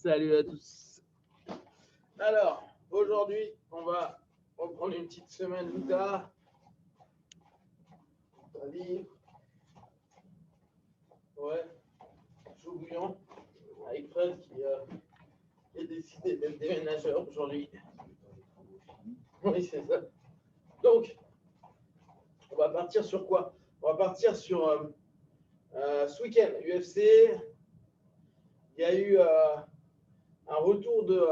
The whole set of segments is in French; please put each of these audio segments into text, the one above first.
Salut à tous. Alors, aujourd'hui, on va reprendre une petite semaine plus tard. Ouais, chaud bouillant, avec Fred qui a décidé d'être déménageur aujourd'hui. Oui, c'est ça. Donc, on va partir sur quoi? On va partir sur ce week-end, UFC. Il y a eu un retour de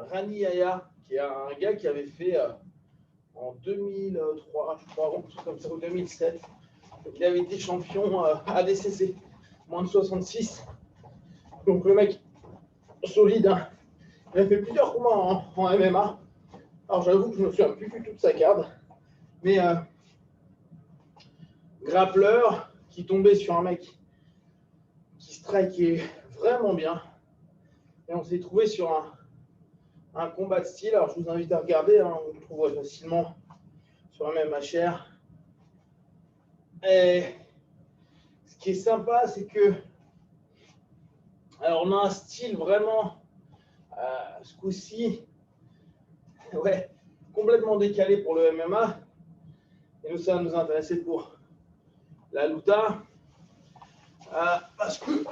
Rani Yahya, qui est un gars qui avait fait en 2003, je crois, comme ça, ou 2007. Il avait été champion ADCC, moins de 66. Donc le mec, solide, hein. Il a fait plusieurs combats en MMA. Alors j'avoue que je me souviens plus du tout de sa carte. Mais grappleur qui tombait sur un mec qui strikeait vraiment bien. Et on s'est trouvé sur un combat de style. Alors je vous invite à regarder, hein, on le trouve facilement sur MMA Share. Et ce qui est sympa, c'est que alors on a un style vraiment ce coup-ci, ouais, complètement décalé pour le MMA. Et nous, ça va nous intéresser pour la luta. Parce que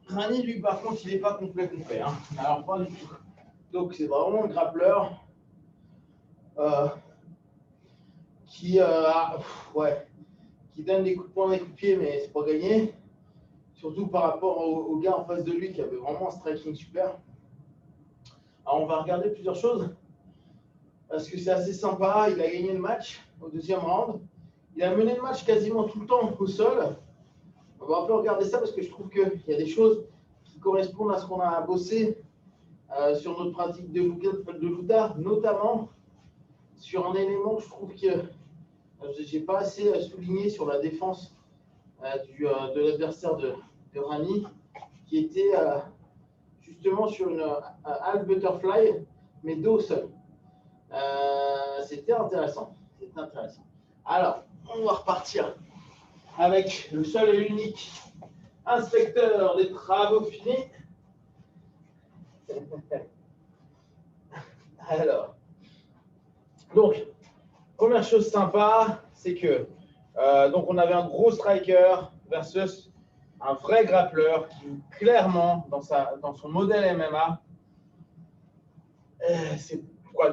Rani, lui, par contre, il n'est pas complet. Hein. Alors, pas du tout. Donc, c'est vraiment un grappleur qui donne des coups de poing, des coups de pied, mais c'est pas gagné. Surtout par rapport au gars en face de lui qui avait vraiment un striking super. Alors, on va regarder plusieurs choses. Parce que c'est assez sympa. Il a gagné le match au deuxième round. Il a mené le match quasiment tout le temps au sol. On va un peu regarder ça parce que je trouve qu'il y a des choses qui correspondent à ce qu'on a bossé sur notre pratique de luta, notamment sur un élément que je trouve que je n'ai pas assez souligné sur la défense de l'adversaire de Rani, qui était justement sur une half butterfly, mais dos au sol. C'était intéressant. Alors, on va repartir avec le seul et unique inspecteur des travaux finis. Alors, donc, première chose sympa, c'est que donc on avait un gros striker versus un vrai grappleur qui, clairement, dans son modèle MMA,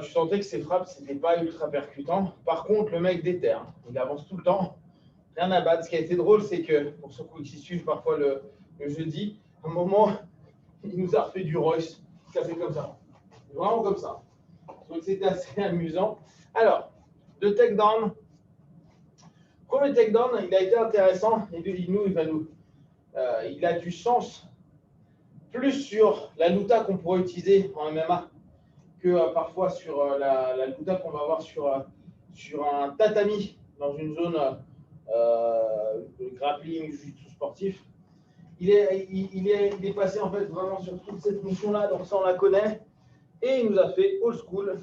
tu sentais que ses frappes, c'était pas ultra percutant. Par contre, le mec déterre, il avance tout le temps. Rien à battre. Ce qui a été drôle, c'est que, pour ceux qui suivent parfois le jeudi, à un moment, il nous a refait du Royce. Ça fait comme ça. Vraiment comme ça. Donc c'était assez amusant. Alors, le takedown. Premier takedown, il a été intéressant. Et il a du sens plus sur la luta qu'on pourrait utiliser en MMA que parfois sur la luta qu'on va avoir sur un tatami dans une zone grappling, jiu-jitsu sportif. Il est passé en fait vraiment sur toute cette notion-là, donc ça on la connaît. Et il nous a fait old school.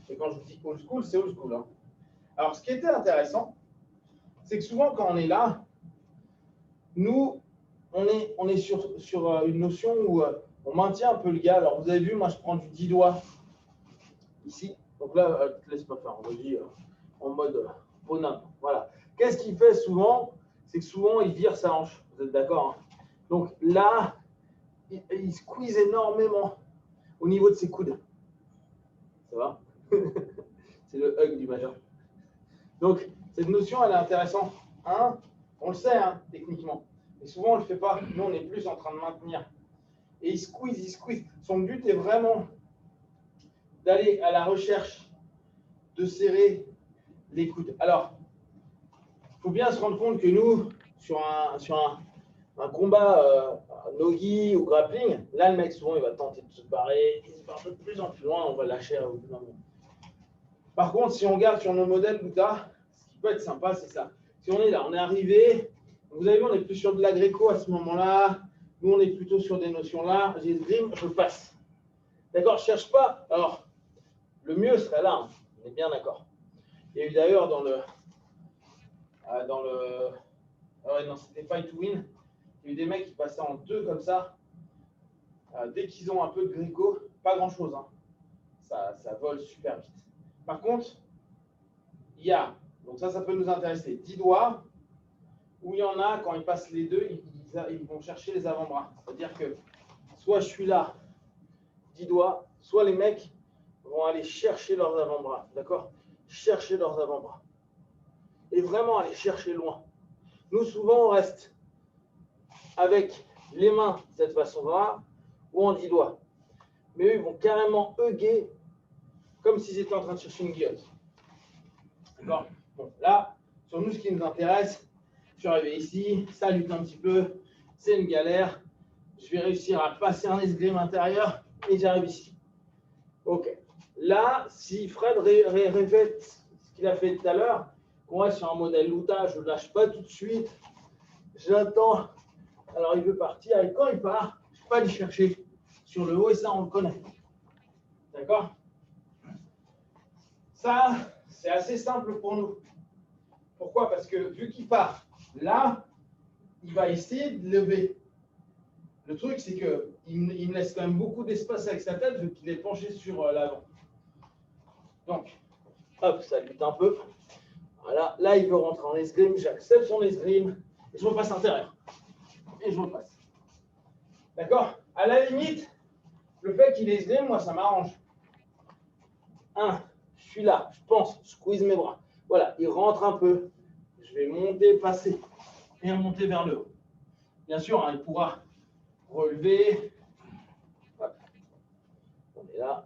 Et quand je dis old school, c'est old school. Hein. Alors ce qui était intéressant, c'est que souvent quand on est là, nous, on est sur une notion où on maintient un peu le gars. Alors vous avez vu, moi je prends du 10 doigts ici. Donc là, je ne te laisse pas faire, on va dire en mode bonhomme. Voilà. Qu'est-ce qu'il fait souvent? C'est que souvent il vire sa hanche. Vous êtes d'accord? Hein? Donc là, il squeeze énormément au niveau de ses coudes. Ça va? C'est le hug du major. Donc, cette notion, elle est intéressante. Hein? On le sait, hein, techniquement. Mais souvent, on ne le fait pas. Nous, on est plus en train de maintenir. Et il squeeze. Son but est vraiment d'aller à la recherche de serrer les coudes. Alors, il faut bien se rendre compte que nous, sur un combat no-gi ou grappling, là, le mec, souvent, il va tenter de se barrer. Il se barre de plus en plus loin, on va lâcher au bout d'un moment. Par contre, si on regarde sur nos modèles luta, ce qui peut être sympa, c'est ça. Si on est là, on est arrivé, vous avez vu, on est plus sur de la gréco à ce moment-là. Nous, on est plutôt sur des notions là. J'ai le dream, je passe. D'accord, je ne cherche pas. Alors, le mieux serait là, hein. On est bien d'accord. Il y a eu d'ailleurs dans le Ah ouais, non, c'était fight to win. Il y a eu des mecs qui passaient en 2 comme ça. Dès qu'ils ont un peu de gréco, pas grand-chose. Hein. Ça vole super vite. Par contre, il y a, donc ça peut nous intéresser, 10 doigts, où il y en a, quand ils passent les deux, ils vont chercher les avant-bras. C'est-à-dire que soit je suis là, 10 doigts, soit les mecs vont aller chercher leurs avant-bras. D'accord? Chercher leurs avant-bras. Et vraiment aller chercher loin. Nous, souvent, on reste avec les mains de cette façon-là, ou en 10 doigts. Mais eux, ils vont carrément hugger comme s'ils étaient en train de chercher une guillotine. D'accord? Bon, là, sur nous, ce qui nous intéresse, je suis arrivé ici, ça lutte un petit peu, c'est une galère. Je vais réussir à passer un escrime intérieur et j'arrive ici. Ok. Là, si Fred répète ce qu'il a fait tout à l'heure, qu'on reste sur un modèle Luta, je ne lâche pas tout de suite, j'attends. Alors, il veut partir et quand il part, je ne peux pas aller chercher sur le haut et ça, on le connaît. D'accord? Ça, c'est assez simple pour nous. Pourquoi? Parce que vu qu'il part là, il va essayer de lever. Le truc, c'est qu'il me laisse quand même beaucoup d'espace avec sa tête vu qu'il est penché sur l'avant. Donc, hop, ça lutte un peu. Voilà, là, il veut rentrer en escrime. J'accepte son escrime et je repasse intérieur. Et je repasse. D'accord? À la limite, le fait qu'il escrime, moi, ça m'arrange. 1, je suis là, je pense, je squeeze mes bras. Voilà, il rentre un peu. Je vais monter, passer et remonter vers le haut. Bien sûr, hein, il pourra relever. Hop. On est là.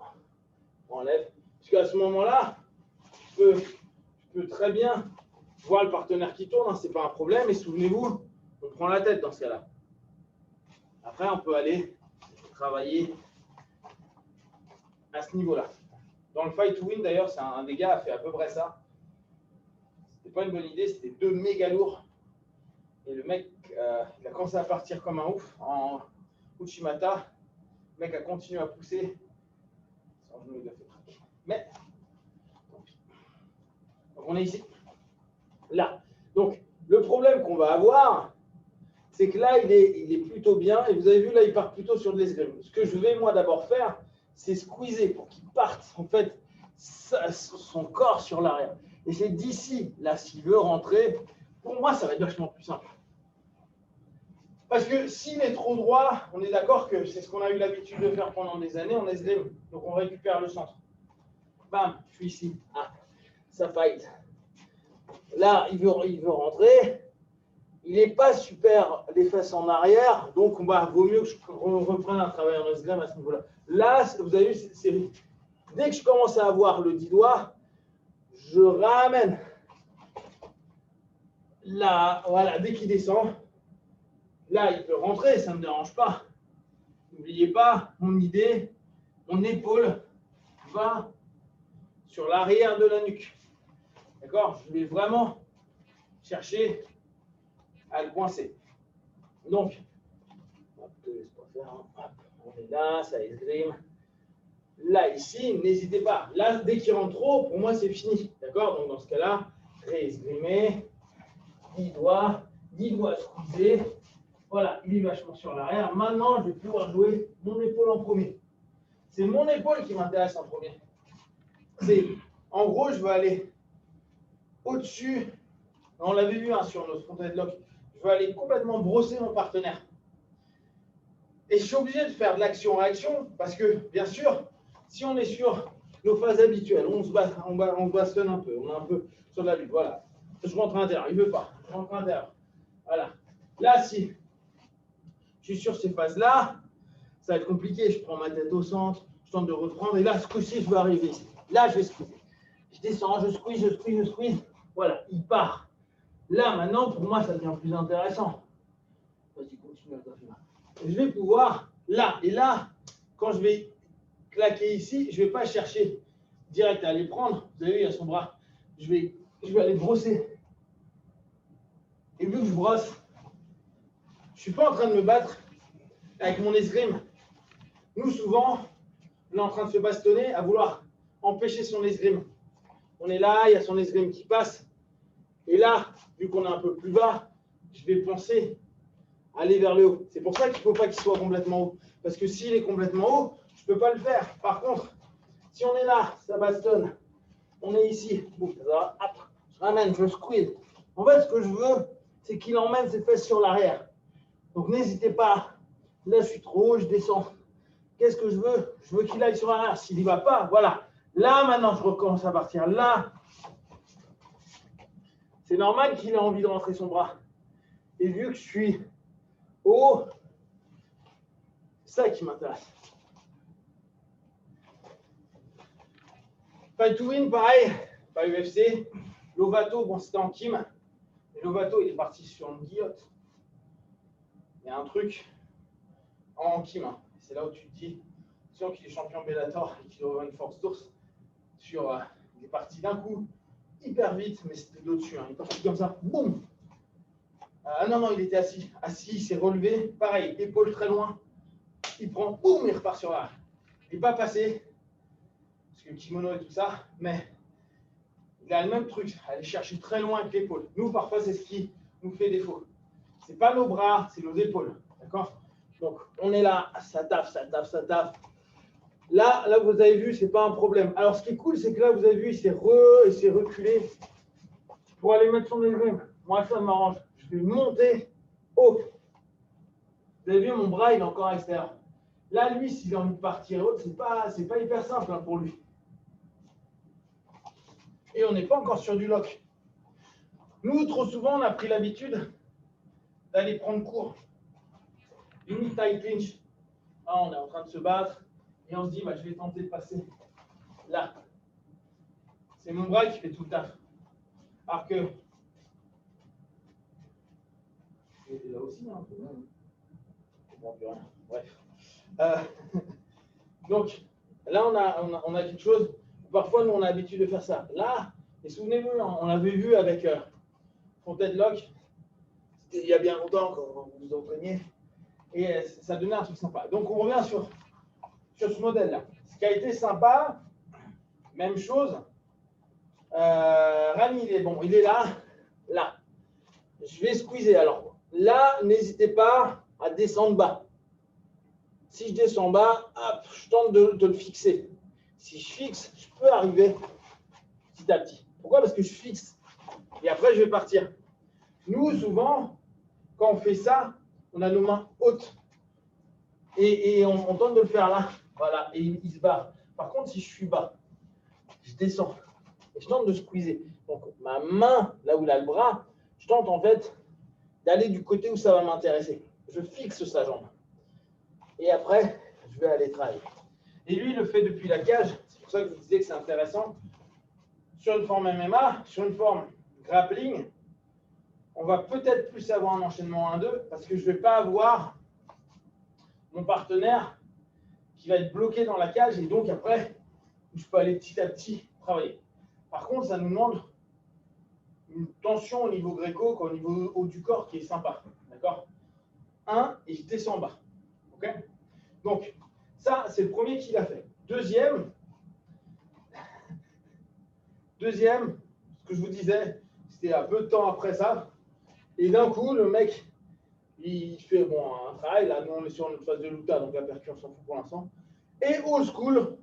On enlève. Parce qu'à ce moment-là, je peux très bien voir le partenaire qui tourne. Hein, ce n'est pas un problème. Et souvenez-vous, on prend la tête dans ce cas-là. Après, on peut aller travailler à ce niveau-là. Dans le fight to win, d'ailleurs, c'est un des gars a fait à peu près ça. C'était pas une bonne idée, c'était 2 méga lourds. Et le mec, il a commencé à partir comme un ouf en Uchimata. Le mec a continué à pousser. Son genou, il a fait craquer. Mais, donc on est ici. Là. Donc, le problème qu'on va avoir, c'est que là, il est plutôt bien. Et vous avez vu, là, il part plutôt sur de l'escrime. Ce que je vais, moi, d'abord faire, c'est squeezer pour qu'il parte, en fait, son corps sur l'arrière. Et c'est d'ici, là, s'il veut rentrer, pour moi, ça va être vachement plus simple. Parce que s'il est trop droit, on est d'accord que c'est ce qu'on a eu l'habitude de faire pendant des années, on escrime. Donc, on récupère le centre. Bam, je suis ici. Ah, ça fight. Là, il veut rentrer. Il n'est pas super les fesses en arrière, donc vaut mieux que je reprenne un travail en escrime à ce niveau-là. Là, vous avez vu, dès que je commence à avoir le 10 doigts, je ramène. Là, voilà, dès qu'il descend, là, il peut rentrer, ça ne me dérange pas. N'oubliez pas, mon idée, mon épaule va sur l'arrière de la nuque. D'accord? Je vais vraiment chercher à le coincer. Donc, hop, on est là, ça escrime. Là, ici, n'hésitez pas. Là, dès qu'il rentre trop, pour moi, c'est fini. D'accord? Donc, dans ce cas-là, réescrimer, 10 doigts squeezer. Voilà, il est vachement sur l'arrière. Maintenant, je vais pouvoir jouer mon épaule en premier. C'est mon épaule qui m'intéresse en premier. En gros, je vais aller au-dessus. On l'avait vu hein, sur notre front headlock. Je vais aller complètement brosser mon partenaire. Et je suis obligé de faire de l'action-réaction parce que, bien sûr, si on est sur nos phases habituelles, on bastonne un peu, on est un peu sur la lutte. Voilà. Je rentre à l'intérieur, il ne veut pas. Je rentre à l'intérieur. Voilà. Là, si je suis sur ces phases-là, ça va être compliqué. Je prends ma tête au centre, je tente de reprendre. Et là, ce coup-ci, je vais arriver ici. Là, je vais squeezer. Je descends, je squeeze. Voilà, il part. Là, maintenant, pour moi, ça devient plus intéressant. Vas-y, continue à ta faire. Je vais pouvoir, là, et là, quand je vais claquer ici, je ne vais pas chercher direct à aller prendre. Vous avez vu, il y a son bras. Je vais aller brosser. Et vu que je brosse, je ne suis pas en train de me battre avec mon escrime. Nous, souvent, on est en train de se bastonner à vouloir empêcher son escrime. On est là, il y a son escrime qui passe. Et là, vu qu'on est un peu plus bas, je vais penser à aller vers le haut. C'est pour ça qu'il ne faut pas qu'il soit complètement haut. Parce que s'il est complètement haut, je ne peux pas le faire. Par contre, si on est là, ça bastonne, on est ici, boum, ça, hop, je ramène, je squeeze. En fait, ce que je veux, c'est qu'il emmène ses fesses sur l'arrière. Donc n'hésitez pas. Là, je suis trop haut, je descends. Qu'est-ce que je veux? Je veux qu'il aille sur l'arrière. S'il n'y va pas, voilà. Là, maintenant, je recommence à partir. Là, c'est normal qu'il ait envie de rentrer son bras. Et vu que je suis haut, c'est ça qui m'intéresse. Fight to Win, pareil, pas UFC. Lovato, bon, c'était en Kim. Mais Lovato, il est parti sur une guillotte. Il y a un truc en Kim. Hein. C'est là où tu te dis, sûr qu'il est champion Bellator et qu'il aura une force d'ours sur il est parti d'un coup, hyper vite, mais c'était d'au-dessus. Hein. Il est parti comme ça, boum. Non, non, il était assis. Assis, il s'est relevé. Pareil, épaule très loin. Il prend, boum, il repart sur là. Il n'est pas passé. Parce que le kimono et tout ça, mais il a le même truc, aller chercher très loin avec l'épaule. Nous, parfois, c'est ce qui nous fait défaut. Ce n'est pas nos bras, c'est nos épaules. D'accord? Donc, on est là, ça taffe, ça taffe, ça taffe. Là, vous avez vu, ce n'est pas un problème. Alors, ce qui est cool, c'est que là, vous avez vu, il s'est reculé pour aller mettre son élevé. Moi, ça m'arrange. Je vais monter haut. Vous avez vu, mon bras, il est encore à l'extérieur. Là, lui, s'il a envie de partir haut, ce n'est pas hyper simple hein, pour lui. Et on n'est pas encore sur du lock. Nous, trop souvent, on a pris l'habitude d'aller prendre court. Limite tight clinch. Là, on est en train de se battre et on se dit, bah, je vais tenter de passer là. C'est mon bras qui fait tout le taf. Alors que. Et là aussi, hein, un peu. Je comprends plus rien. Bref. Donc, là, on a quelque chose. Parfois, nous, on a l'habitude de faire ça. Là, et souvenez-vous, on l'avait vu avec Fontaine Lock, il y a bien longtemps, quand vous vous en preniez, et ça donnait un truc sympa. Donc, on revient sur ce modèle-là. Ce qui a été sympa, même chose, Rami, il est bon, il est là, là. Je vais squeezer. Alors, là, n'hésitez pas à descendre bas. Si je descends bas, hop, je tente de le fixer. Si je fixe, je peux arriver petit à petit. Pourquoi? Parce que je fixe. Et après, je vais partir. Nous, souvent, quand on fait ça, on a nos mains hautes. Et on tente de le faire là. Voilà. Et il se barre. Par contre, si je suis bas, je descends. Et je tente de squeezer. Donc, ma main, là où il a le bras, je tente en fait d'aller du côté où ça va m'intéresser. Je fixe sa jambe. Et après, je vais aller travailler. Et lui, il le fait depuis la cage. C'est pour ça que je vous disais que c'est intéressant. Sur une forme MMA, sur une forme grappling, on va peut-être plus avoir un enchaînement 1-2 parce que je ne vais pas avoir mon partenaire qui va être bloqué dans la cage et donc après, je peux aller petit à petit travailler. Par contre, ça nous demande une tension au niveau gréco, au niveau haut du corps qui est sympa. D'accord? 1 et je descends bas. OK? Donc, ça, c'est le premier qu'il a fait. Deuxième, ce que je vous disais, c'était un peu de temps après ça. Et d'un coup, le mec, il fait bon, un travail. Là, nous, on est sur notre phase de Luta, donc la percussion, on s'en fout pour l'instant. Et old school,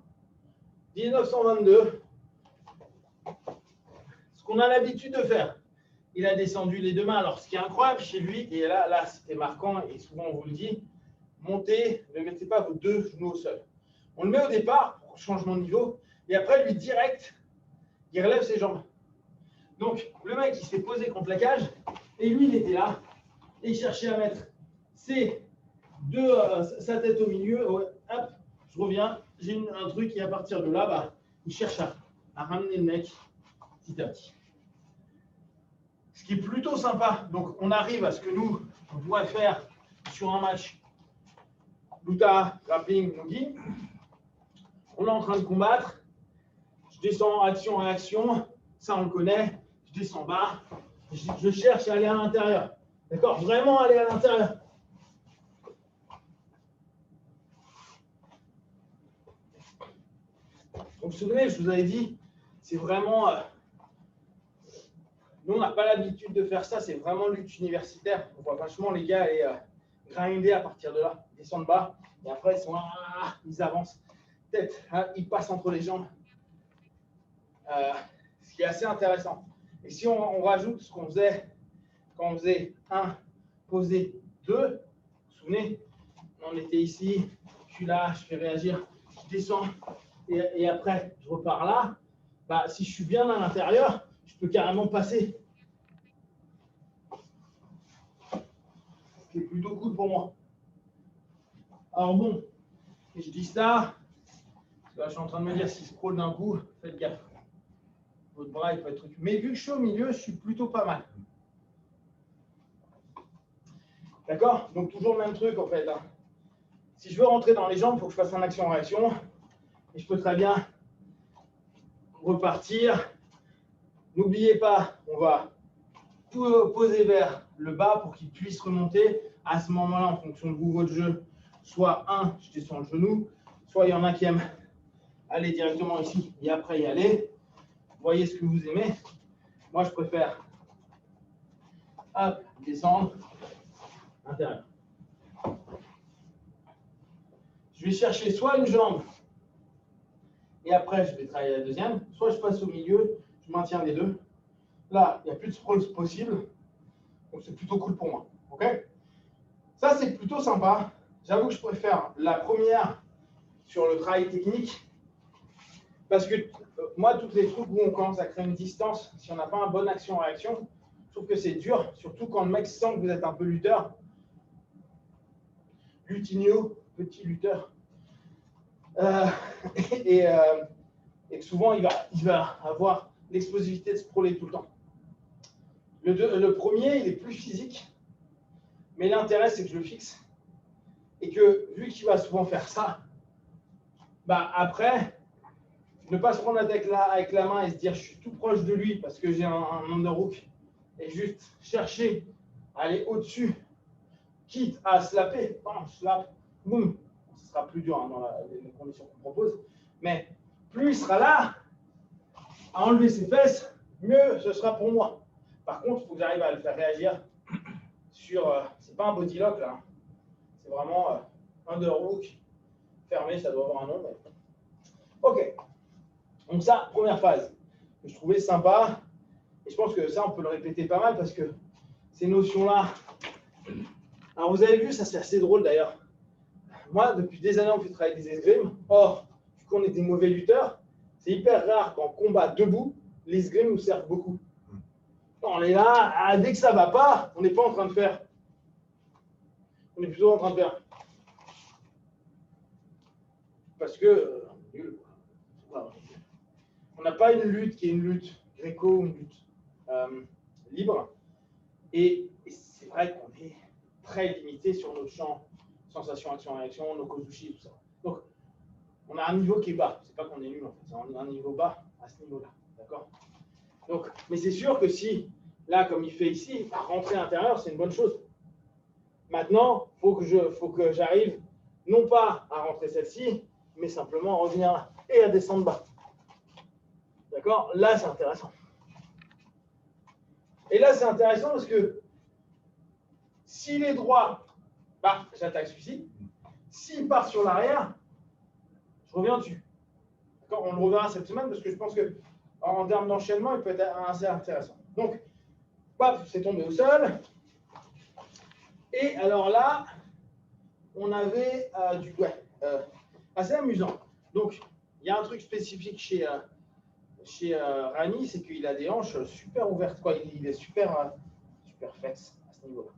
1922, ce qu'on a l'habitude de faire. Il a descendu les deux mains. Alors, ce qui est incroyable chez lui, et là c'était marquant, et souvent on vous le dit, montez, ne mettez pas vos deux genoux au sol. On le met au départ pour changement de niveau, et après, lui, direct, il relève ses jambes. Donc, le mec, il s'est posé contre la cage, et lui, il était là, et il cherchait à mettre sa tête au milieu. Hop, je reviens, j'ai un truc, et à partir de là, bah, il cherche à ramener le mec petit à petit. Ce qui est plutôt sympa. Donc, on arrive à ce que nous, on pourrait faire sur un match Luta, grappling, Mugi. On est en train de combattre. Je descends action-réaction. Ça, on le connaît. Je descends bas. Je cherche à aller à l'intérieur. D'accord? Vraiment aller à l'intérieur. Donc, vous vous souvenez, je vous avais dit, c'est vraiment Nous, on n'a pas l'habitude de faire ça. C'est vraiment lutte universitaire. On voit vachement les gars aller grinder à partir de là. Ils descendent bas. Et après, ils avancent. Tête, hein, ils passent entre les jambes. Ce qui est assez intéressant. Et si on rajoute ce qu'on faisait quand on faisait 1, poser 2, vous vous souvenez, on était ici, je suis là, je fais réagir, je descends, et après, je repars là. Bah, si je suis bien à l'intérieur, je peux carrément passer. Ce qui est plutôt cool pour moi. Alors bon, je dis ça, parce que là, je suis en train de me dire, s'il scroll d'un coup, faites gaffe. Votre bras, il peut être truc. Mais vu que je suis au milieu, je suis plutôt pas mal. D'accord? Donc, toujours le même truc, en fait. Hein. Si je veux rentrer dans les jambes, il faut que je fasse un action-réaction. Et je peux très bien repartir. N'oubliez pas, on va poser vers le bas pour qu'il puisse remonter. À ce moment-là, en fonction de vous, votre jeu, soit je descends le genou, soit il y en a qui aiment aller directement ici et après y aller. Voyez ce que vous aimez. Moi, je préfère descendre, intérieur. Je vais chercher soit une jambe et après, je vais travailler la deuxième, soit je passe au milieu, je maintiens les deux. Là, il n'y a plus de sprawl possible, donc c'est plutôt cool pour moi. Okay, ça, c'est plutôt sympa. J'avoue que je préfère la première sur le travail technique parce que moi, toutes les trucs où on commence à créer une distance, si on n'a pas un bon action-réaction, je trouve que c'est dur, surtout quand le mec sent que vous êtes un peu lutteur. Lutinho, petit lutteur. Et que souvent, il va avoir l'explosivité de sprawler tout le temps. Le premier, il est plus physique, mais l'intérêt, c'est que je le fixe. Et que, vu qu'il va souvent faire ça, bah après, ne pas se prendre avec la main et se dire je suis tout proche de lui parce que j'ai un underhook, et juste chercher à aller au-dessus, quitte à slapper, slap, boum, ce sera plus dur hein, dans les conditions qu'on propose, mais plus il sera là à enlever ses fesses, mieux ce sera pour moi. Par contre, il faut que j'arrive à le faire réagir sur, c'est pas un body lock là, c'est vraiment underhook, fermé, ça doit avoir un nom. Mais... Ok, donc ça, première phase, que je trouvais sympa, et je pense que ça, on peut le répéter pas mal parce que ces notions-là, alors vous avez vu, ça c'est assez drôle d'ailleurs. Moi, depuis des années, on fait travailler des escrimes. Or, vu qu'on est des mauvais lutteurs, c'est hyper rare qu'en combat debout, les escrimes nous servent beaucoup. On est là, dès que ça ne va pas, on n'est pas en train de faire. On est plutôt en train de faire. Parce que, on n'a pas une lutte qui est une lutte gréco, une lutte libre. Et c'est vrai qu'on est très limité sur notre champ sensation, action, réaction, nos kozushi, tout ça. Donc, on a un niveau qui est bas. C'est pas qu'on est nul en fait, on a un niveau bas à ce niveau-là. D'accord? Donc, mais c'est sûr que si, là, comme il fait ici, rentrer à l'intérieur, c'est une bonne chose. Maintenant, il faut que j'arrive, non pas à rentrer celle-ci, mais simplement à revenir là et à descendre bas. D'accord? Là, c'est intéressant. Et là, c'est intéressant parce que s'il est droit, bah, j'attaque celui-ci. S'il part sur l'arrière, je reviens dessus. D'accord? On le reverra cette semaine parce que je pense qu'en termes d'enchaînement, il peut être assez intéressant. Donc, paf, c'est tombé au sol. Et alors là, on avait assez amusant. Donc, il y a un truc spécifique chez Rani, c'est qu'il a des hanches super ouvertes. Quoi. Il est super flex à ce niveau-là.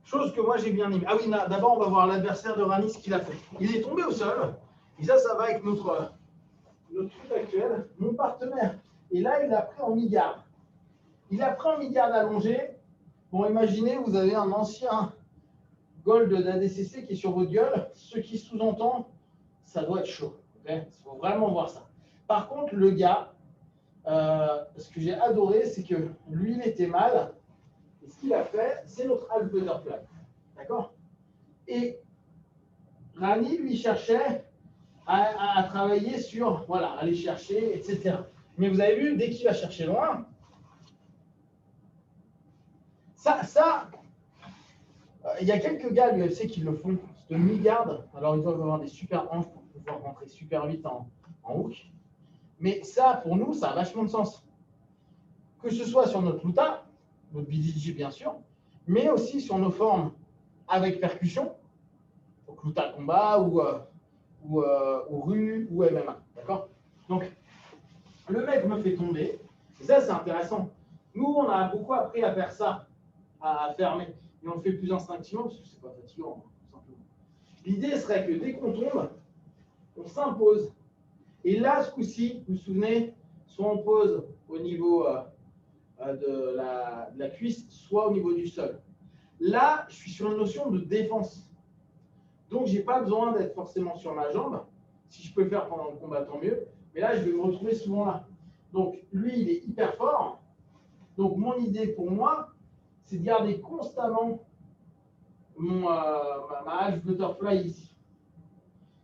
Chose que moi j'ai bien aimé. Ah oui, d'abord on va voir l'adversaire de Rani, ce qu'il a fait. Il est tombé au sol. Et ça va avec notre truc actuel. Mon partenaire. Et là, il a pris en mi-garde. Il a pris en mi-garde allongé. Bon, imaginez, vous avez un ancien gold d'ADCC qui est sur votre gueule. Ce qui sous-entend, ça doit être chaud. Okay, il faut vraiment voir ça. Par contre, le gars, ce que j'ai adoré, c'est que lui, il était mal. Et ce qu'il a fait, c'est notre half butterfly. D'accord? Et Rani, lui, cherchait à travailler sur, voilà, aller chercher, etc. Mais vous avez vu, dès qu'il va chercher loin, Il y a quelques gars à l'UFC qui le font, de mi-garde. Alors, ils doivent avoir des super hanches pour pouvoir rentrer super vite en hook. Mais ça, pour nous, ça a vachement de sens. Que ce soit sur notre luta, notre BJJ bien sûr, mais aussi sur nos formes avec percussion, donc luta combat ou rue ou MMA. D'accord? Donc, le mec me fait tomber. Et ça, c'est intéressant. Nous, on a beaucoup appris à faire ça, à fermer. Et on le fait plus instinctivement parce que c'est pas fatigant, tout simplement. L'idée serait que dès qu'on tombe, on s'impose. Et là, ce coup-ci, vous vous souvenez, soit on pose au niveau de la cuisse, soit au niveau du sol. Là, je suis sur une notion de défense. Donc, je n'ai pas besoin d'être forcément sur ma jambe. Si je peux le faire pendant le combat, tant mieux. Mais là, je vais me retrouver souvent là. Donc, lui, il est hyper fort. Donc, mon idée pour moi, c'est de garder constamment ma half butterfly ici.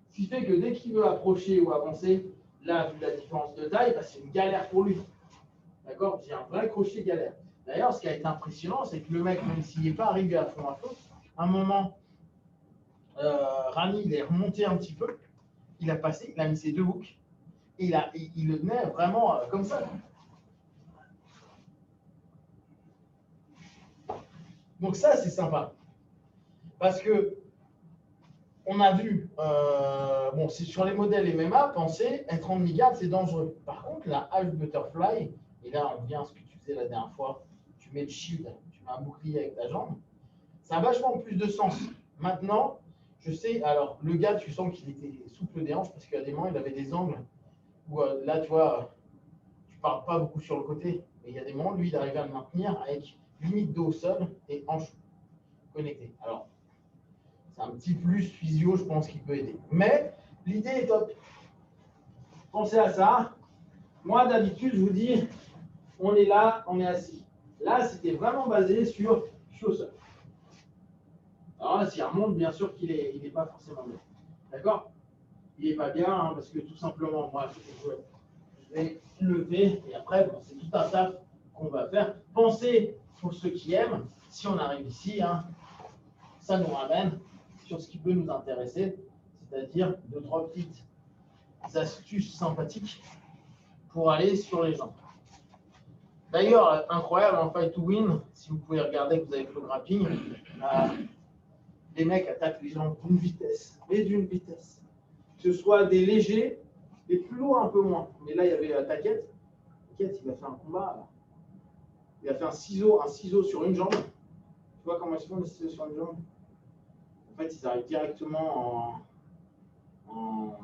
Ce qui fait que dès qu'il veut approcher ou avancer, là, vu la différence de taille, bah, c'est une galère pour lui. D'accord? J'ai un vrai crochet galère. D'ailleurs, ce qui a été impressionnant, c'est que le mec, même s'il n'est pas arrivé à fond, à un moment, Rami, il est remonté un petit peu. Il a passé, il a mis ses deux hooks. Et il le tenait vraiment comme ça. Donc ça, c'est sympa. Parce que on a vu, bon, c'est sur les modèles MMA, penser être en demi-garde, c'est dangereux. Par contre, la half butterfly, et là, on vient à ce que tu faisais la dernière fois, tu mets le shield, tu mets un bouclier avec ta jambe, ça a vachement plus de sens. Maintenant, je sais, alors, le gars, tu sens qu'il était souple des hanches parce qu'il y a des moments, il avait des angles où, là, tu vois, tu ne parles pas beaucoup sur le côté, mais il y a des moments, lui, il arrivait à le maintenir avec limite dos au sol et hanches connectées. Alors, c'est un petit plus physio, je pense, qui peut aider. Mais l'idée est top. Pensez à ça. Moi, d'habitude, je vous dis, on est là, on est assis. Là, c'était vraiment basé sur je suis au sol. Alors là, s'il remonte, bien sûr qu'il n'est pas forcément bien. D'accord? Il n'est pas bien, hein, parce que tout simplement, moi, je vais lever, et après, bon, c'est tout un taf qu'on va faire. Pensez, pour ceux qui aiment, si on arrive ici, hein, ça nous ramène sur ce qui peut nous intéresser, c'est-à-dire 2-3 petites astuces sympathiques pour aller sur les jambes. D'ailleurs, incroyable en Fight to Win, si vous pouvez regarder que vous avez fait le grappling, les mecs attaquent les jambes d'une vitesse, mais d'une vitesse. Que ce soit des légers, des plus lourds un peu moins. Mais là, il y avait Taquette. Taquette, il a fait un combat. Il a fait un ciseau sur une jambe. Tu vois comment ils se font les ciseaux sur une jambe? En fait, ils arrivent directement comment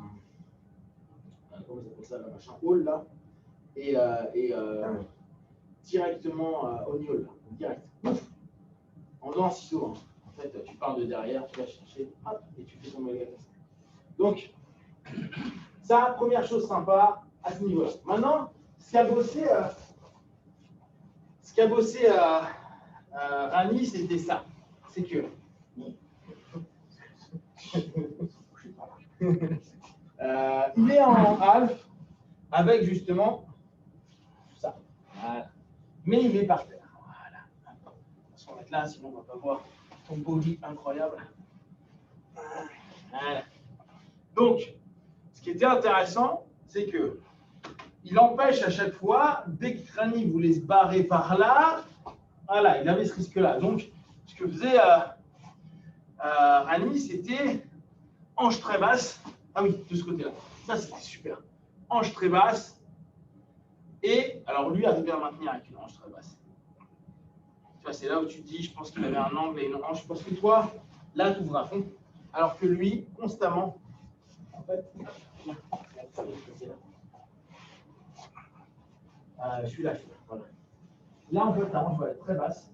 ça s'appelle ça, le machin hall là, et directement au niveau là, direct. Ouf, en faisant un ciseau. Hein. En fait, tu pars de derrière, tu vas chercher, hop, et tu fais ton méga. Donc, ça, première chose sympa à ce niveau-là. Maintenant, ce qu'a bossé Rani, c'était ça. C'est que il est en half avec justement ça. Voilà. Mais il est par terre. Voilà. On va mettre là, sinon on ne va pas voir ton body incroyable. Voilà. Donc, ce qui était intéressant, c'est que il empêche à chaque fois, dès que Rani voulait se barrer par là, voilà, il avait ce risque-là. Donc, ce que faisait Rani, c'était hanche très basse. Ah oui, de ce côté-là. Ça, c'était super. Hanche très basse. Et, alors lui, arrivait à maintenir avec une hanche très basse. Tu vois, c'est là où tu te dis, je pense qu'il avait un angle et une hanche. Parce que toi, là, tu ouvres à fond. Alors que lui, constamment, en fait, je suis là. Voilà. Là, en fait, ta hanche va être très basse.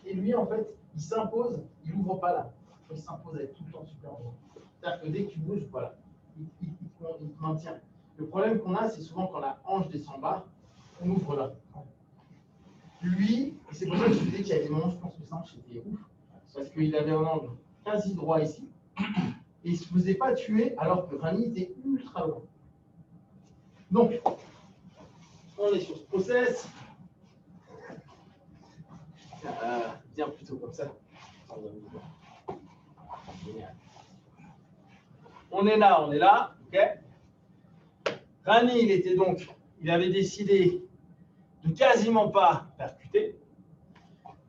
Et lui, en fait, il s'impose, il n'ouvre pas là. Il s'impose à être tout le temps super haut. C'est-à-dire que dès que tu bouges, voilà, il te maintient. Le problème qu'on a, c'est souvent quand la hanche descend bas, on ouvre là. Lui, et c'est pour ça que je disais qu'il y a des moments, je pense que ça, c'était ouf, parce qu'il avait un angle quasi droit ici, et il ne se faisait pas tuer alors que Rani était ultra loin. Donc, on est sur ce process. Tiens, plutôt comme ça. Génial. On est là, ok. Rani, il avait décidé de quasiment pas percuter.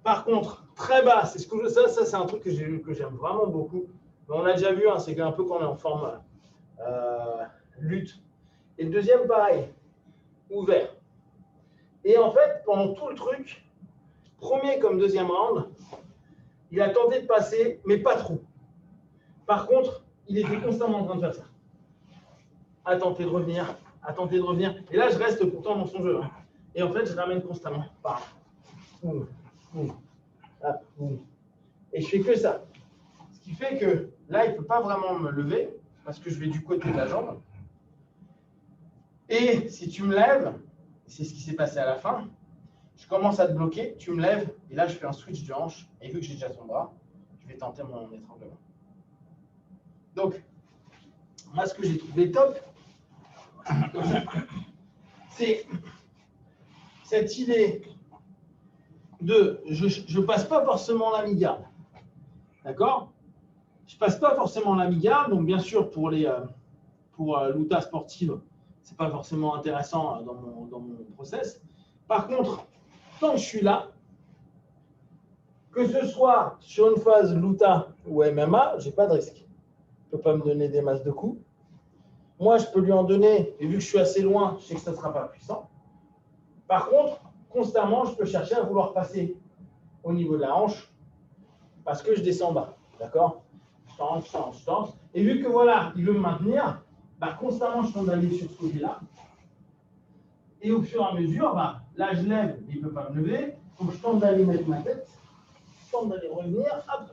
Par contre, très bas, c'est ça c'est un truc que j'aime vraiment beaucoup. Mais on a déjà vu, hein, c'est un peu quand on est en forme lutte. Et le deuxième, pareil, ouvert. Et en fait, pendant tout le truc, premier comme deuxième round, il a tenté de passer, mais pas trop. Par contre, il était constamment en train de faire ça. À tenter de revenir, à tenter de revenir. Et là, je reste pourtant dans son jeu. Hein. Et en fait, je ramène constamment. Boum, boum, hop, boum. Et je fais que ça. Ce qui fait que là, il ne peut pas vraiment me lever parce que je vais du côté de la jambe. Et si tu me lèves, c'est ce qui s'est passé à la fin, je commence à te bloquer, tu me lèves, et là, je fais un switch de hanche. Et vu que j'ai déjà son bras, je vais tenter mon étranglement. Donc, moi, ce que j'ai trouvé top, c'est cette idée de je ne passe pas forcément la mi-garde. D'accord? Je ne passe pas forcément la mi-garde. Donc, bien sûr, pour l'UTA sportive, ce n'est pas forcément intéressant dans mon process. Par contre, tant que je suis là, que ce soit sur une phase LUTA ou MMA, je n'ai pas de risque. Il ne peut pas me donner des masses de coups. Moi, je peux lui en donner, et vu que je suis assez loin, je sais que ça ne sera pas puissant. Par contre, constamment, je peux chercher à vouloir passer au niveau de la hanche parce que je descends bas. D'accord? Je tente. Et vu que voilà, il veut me maintenir, bah, constamment, je tente d'aller sur ce côté-là. Et au fur et à mesure, bah, là, je lève, il ne peut pas me lever. Donc, je tente d'aller mettre ma tête, je tente d'aller revenir, hop.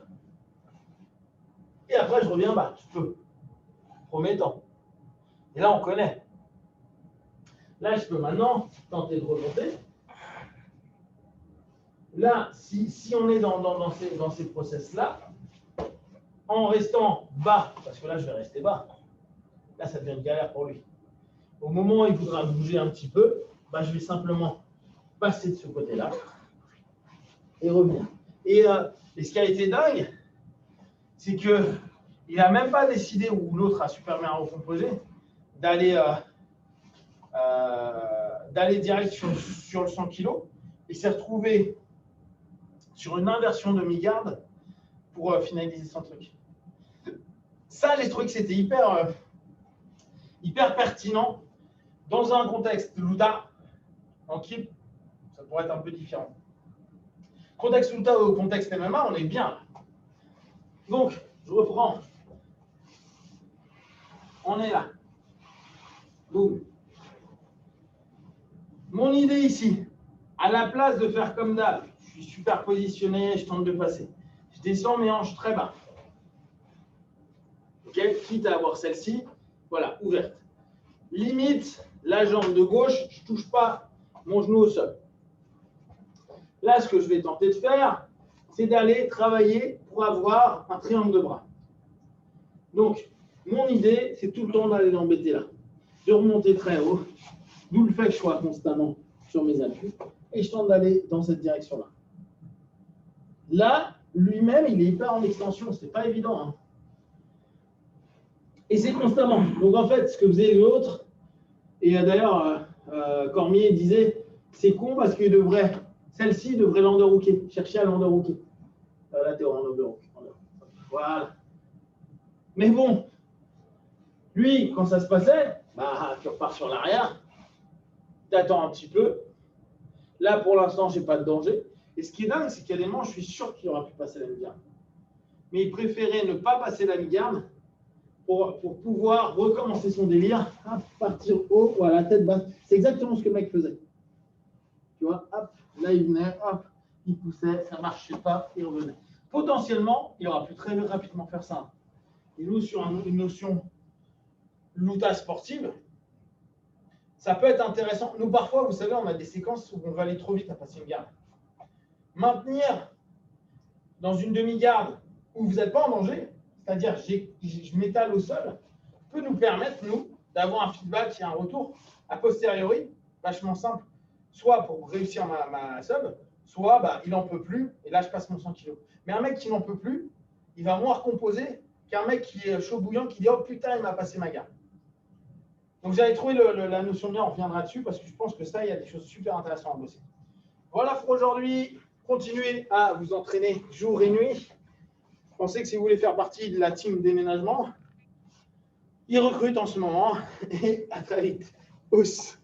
Et après, je reviens bas. Je peux. Premier temps. Et là, on connaît. Là, je peux maintenant tenter de remonter. Là, si on est dans ces process-là, en restant bas, parce que là, je vais rester bas, là, ça devient une galère pour lui. Au moment où il voudra bouger un petit peu, bah, je vais simplement passer de ce côté-là et revenir. Et ce qui a été dingue, c'est qu'il n'a même pas décidé, ou l'autre a super bien recomposé, d'aller direct sur le 100 kg. Il s'est retrouvé sur une inversion de mi-garde pour finaliser son truc. Ça, j'ai trouvé que c'était hyper pertinent dans un contexte LUTA. En kipp, ça pourrait être un peu différent. Contexte LUTA ou contexte MMA, on est bien. Donc, je reprends. On est là. Boum. Mon idée ici, à la place de faire comme d'hab, je suis super positionné, je tente de passer. Je descends mes hanches très bas. Ok, quitte à avoir celle-ci, voilà, ouverte. Limite, la jambe de gauche, je ne touche pas mon genou au sol. Là, ce que je vais tenter de faire, c'est d'aller travailler pour avoir un triangle de bras. Donc, mon idée, c'est tout le temps d'aller l'embêter là, de remonter très haut, d'où le fait que je sois constamment sur mes appuis, et je tente d'aller dans cette direction-là. Là, lui-même, il est hyper en extension, c'est pas évident. Hein. Et c'est constamment. Donc en fait, ce que faisait l'autre, et d'ailleurs, Cormier disait, c'est con parce que celle-ci devrait l'underhooker, chercher à l'underhooker. Là, t'es en underhook. Voilà. Mais bon, lui, quand ça se passait, bah, tu repars sur l'arrière, tu attends un petit peu. Là, pour l'instant, je n'ai pas de danger. Et ce qui est dingue, c'est qu'il y a des moments, je suis sûr qu'il aurait pu passer la mi-garde. Mais il préférait ne pas passer la mi-garde pour pouvoir recommencer son délire, hop, partir haut, voilà, tête basse. C'est exactement ce que le mec faisait. Tu vois, hop, là, il venait, hop, il poussait, ça ne marchait pas, il revenait. Potentiellement, il aura pu très rapidement faire ça. Et nous, sur une notion LUTA sportive, ça peut être intéressant. Nous, parfois, vous savez, on a des séquences où on va aller trop vite à passer une garde. Maintenir dans une demi-garde où vous n'êtes pas en danger, c'est-à-dire je m'étale au sol, peut nous permettre, nous, d'avoir un feedback et un retour a posteriori vachement simple, soit pour réussir ma sub, soit bah, il n'en peut plus, et là je passe mon 100 kg. Mais un mec qui n'en peut plus, il va moins recomposer qu'un mec qui est chaud bouillant, qui dit « Oh putain, il m'a passé ma garde ». Donc vous avez trouvé la notion bien, on reviendra dessus, parce que je pense que ça, il y a des choses super intéressantes à bosser. Voilà pour aujourd'hui. Continuez à vous entraîner jour et nuit. Pensez que si vous voulez faire partie de la team déménagement, ils recrutent en ce moment. Et à très vite. Ous.